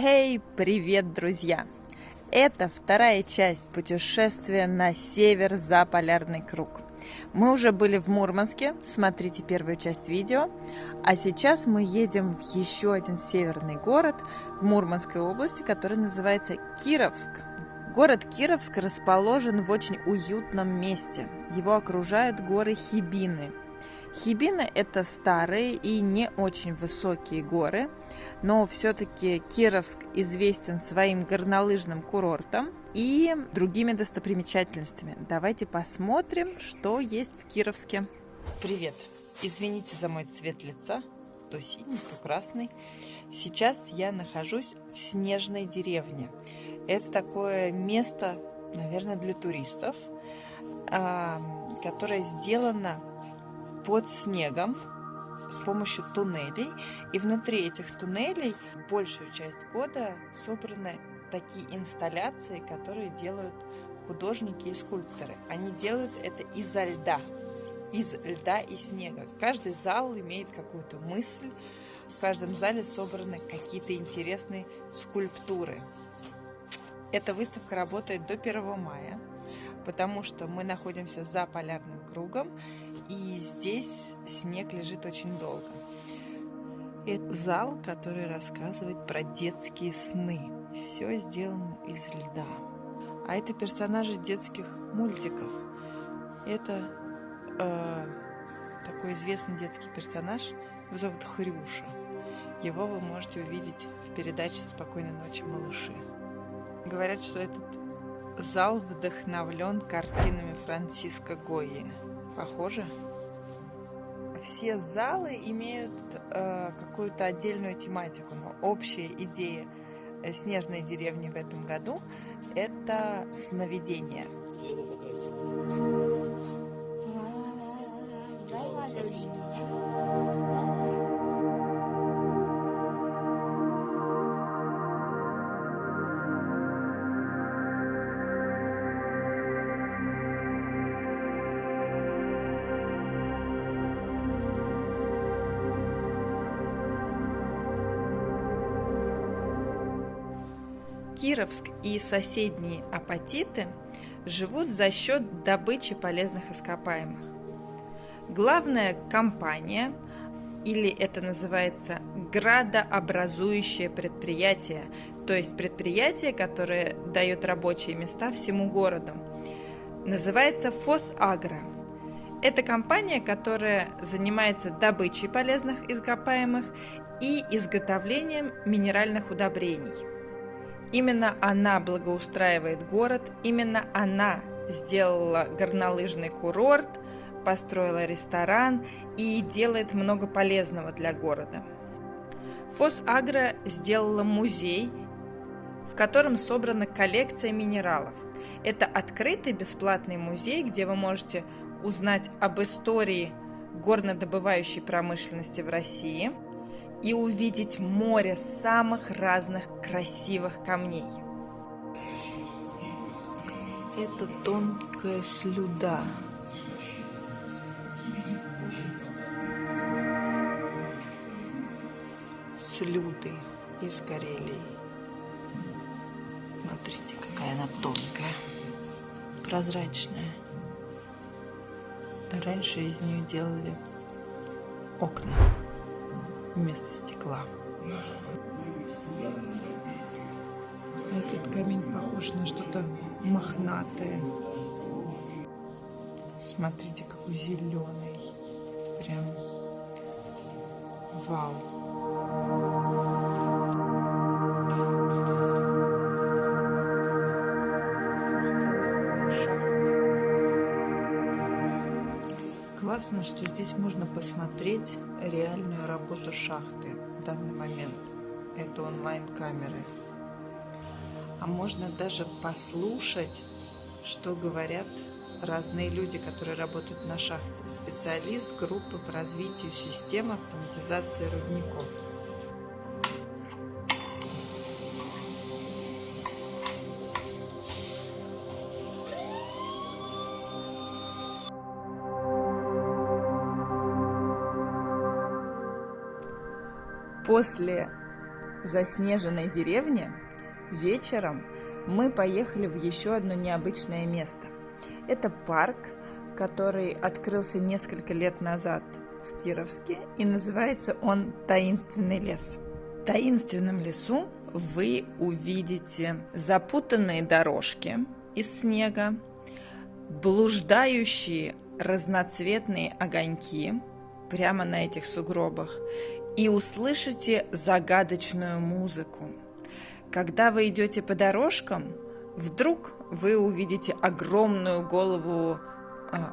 Эй, привет, друзья! Это вторая часть путешествия на север за полярный круг. Мы уже были в Мурманске, смотрите первую часть видео, а сейчас мы едем в еще один северный город в Мурманской области, который называется Кировск. Город Кировск расположен в очень уютном месте. Его окружают горы Хибины. Хибины – это старые и не очень высокие горы, но все-таки Кировск известен своим горнолыжным курортом и другими достопримечательностями. Давайте посмотрим, что есть в Кировске. Привет! Извините за мой цвет лица, то синий, то красный. Сейчас я нахожусь в снежной деревне. Это такое место, наверное, для туристов, которое сделано под снегом с помощью туннелей, и внутри этих туннелей большую часть года собраны такие инсталляции, которые делают художники и скульпторы. Они делают это изо льда и снега. Каждый зал имеет какую-то мысль, в каждом зале собраны какие-то интересные скульптуры. Эта выставка работает до 1 мая, потому что мы находимся за полярным кругом, и здесь снег лежит очень долго. Это зал, который рассказывает про детские сны. Все сделано из льда. А это персонажи детских мультиков. Это такой известный детский персонаж, его зовут Хрюша. Его вы можете увидеть в передаче «Спокойной ночи, малыши». Говорят, что этот зал вдохновлен картинами Франциско Гойи. Похоже? Все залы имеют какую-то отдельную тематику, но общая идея снежной деревни в этом году – это сновидение. Кировск и соседние апатиты живут за счет добычи полезных ископаемых. Главная компания, или это называется градообразующее предприятие, то есть предприятие, которое дает рабочие места всему городу, называется Фосагро. Это компания, которая занимается добычей полезных ископаемых и изготовлением минеральных удобрений. Именно она благоустраивает город, именно она сделала горнолыжный курорт, построила ресторан и делает много полезного для города. Фосагро сделала музей, в котором собрана коллекция минералов. Это открытый бесплатный музей, где вы можете узнать об истории горнодобывающей промышленности в России и увидеть море самых разных красивых камней. Это тонкая слюда. Слюды из Карелии. Смотрите, какая она тонкая, прозрачная. Раньше из нее делали окна вместо стекла. Этот камень похож на что-то мохнатое. Смотрите, какой зеленый. Прям вау. Классно, что здесь можно посмотреть реальную работу шахты в данный момент. Это онлайн-камеры. А можно даже послушать, что говорят разные люди, которые работают на шахте. Специалист группы по развитию систем автоматизации рудников. После заснеженной деревне вечером мы поехали в еще одно необычное место. Это парк, который открылся несколько лет назад в Кировске, и называется он «Таинственный лес». В таинственном лесу вы увидите запутанные дорожки из снега, блуждающие разноцветные огоньки прямо на этих сугробах, и услышите загадочную музыку. Когда вы идете по дорожкам, вдруг вы увидите огромную голову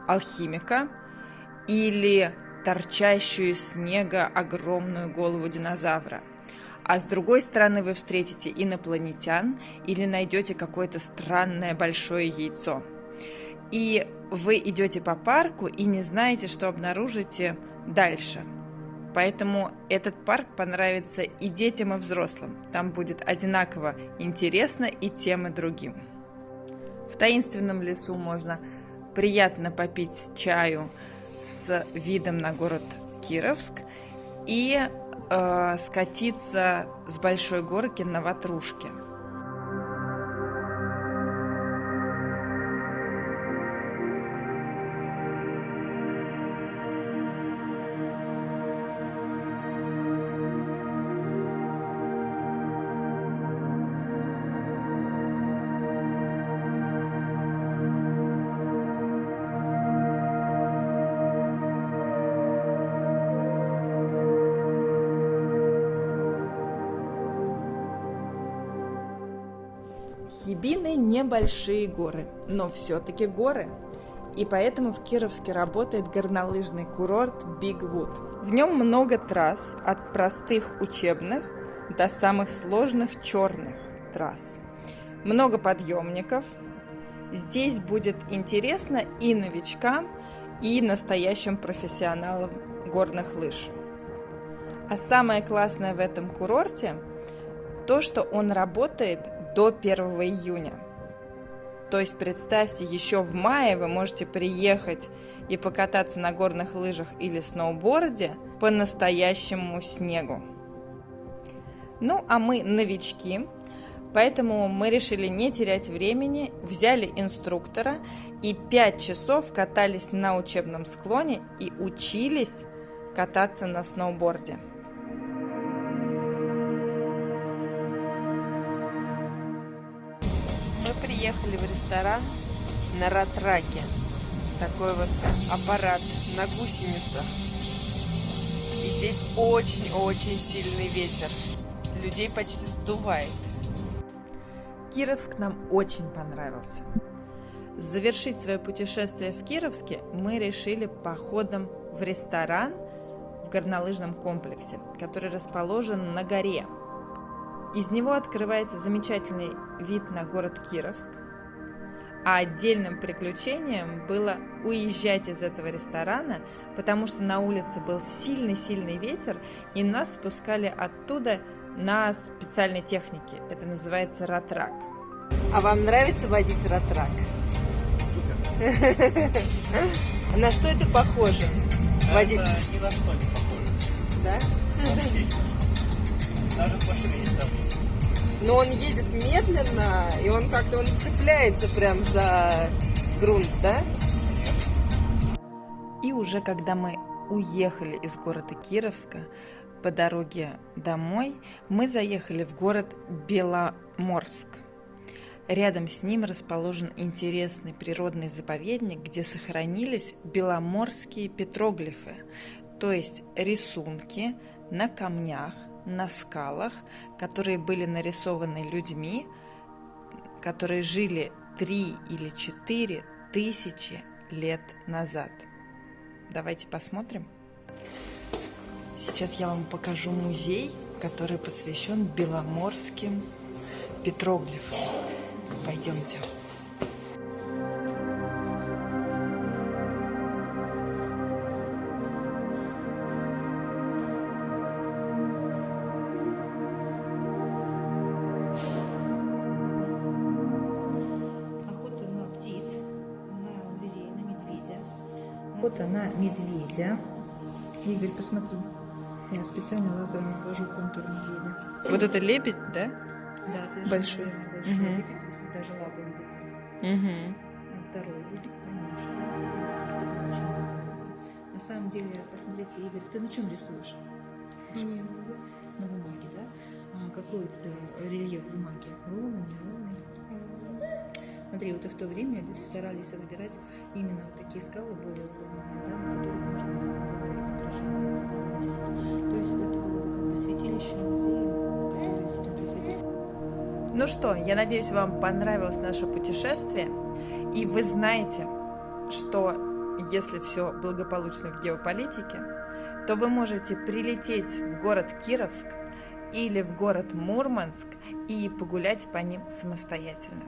алхимика или торчащую из снега огромную голову динозавра. А с другой стороны вы встретите инопланетян или найдете какое-то странное большое яйцо. И вы идете по парку и не знаете, что обнаружите дальше. Поэтому этот парк понравится и детям, и взрослым. Там будет одинаково интересно и тем, и другим. В таинственном лесу можно приятно попить чаю с видом на город Кировск и скатиться с большой горки на ватрушке. Хибины небольшие горы, но все-таки горы. И поэтому в Кировске работает горнолыжный курорт Big Wood. В нем много трасс, от простых учебных до самых сложных черных трасс. Много подъемников. Здесь будет интересно и новичкам, и настоящим профессионалам горных лыж. А самое классное в этом курорте то, что он работает до 1 июня. То есть, представьте, еще в мае вы можете приехать и покататься на горных лыжах или сноуборде по настоящему снегу. Ну, а мы новички, поэтому мы решили не терять времени, взяли инструктора и 5 часов катались на учебном склоне и учились кататься на сноуборде. Мы приехали в ресторан на Ратраке. Такой вот аппарат на гусеницах. И здесь очень-очень сильный ветер. Людей почти сдувает. Кировск нам очень понравился. Завершить свое путешествие в Кировске мы решили походом в ресторан в горнолыжном комплексе, который расположен на горе. Из него открывается замечательный вид на город Кировск. А отдельным приключением было уезжать из этого ресторана, потому что на улице был сильный-сильный ветер, и нас спускали оттуда на специальной технике. Это называется ратрак. А вам нравится водить ратрак? Супер. На что это похоже? Водить? Ни на что не похоже. Да? Вообще. Даже с машиной не сравнить. Но он едет медленно, и он как-то цепляется прям за грунт, да? И уже когда мы уехали из города Кировска, по дороге домой мы заехали в город Беломорск. Рядом с ним расположен интересный природный заповедник, где сохранились беломорские петроглифы, то есть рисунки на камнях, на скалах, которые были нарисованы людьми, которые жили 3 или 4 тысячи лет назад. Давайте посмотрим. Сейчас я вам покажу музей, который посвящен беломорским петроглифам. Пойдемте. Охота на птиц, на зверей, на медведя. Охота на медведя. Игорь, посмотри. Я специально лазером обвожу контур медведя. Вот это лебедь, да? Да, совершенно Большой. верно, большой Мгм. лебедь, если даже лапы видите. Угу. Второй лебедь поменьше. Да? Это очень много. На самом деле, посмотрите, Игорь, ты на чем рисуешь? На бумаге, да? А какой у тебя рельеф бумаги? Ровный, неровный? Смотри, вот и в то время люди старались выбирать именно вот такие скалы более ровные, да, на которых можно было изображение наносить. То есть это было бы как бы святилище музея, в который сюда приходили. Ну что, я надеюсь, вам понравилось наше путешествие. И вы знаете, что если все благополучно в геополитике, то вы можете прилететь в город Кировск или в город Мурманск и погулять по ним самостоятельно.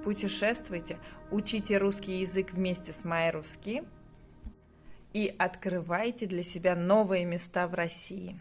Путешествуйте, учите русский язык вместе с MyRusski и открывайте для себя новые места в России.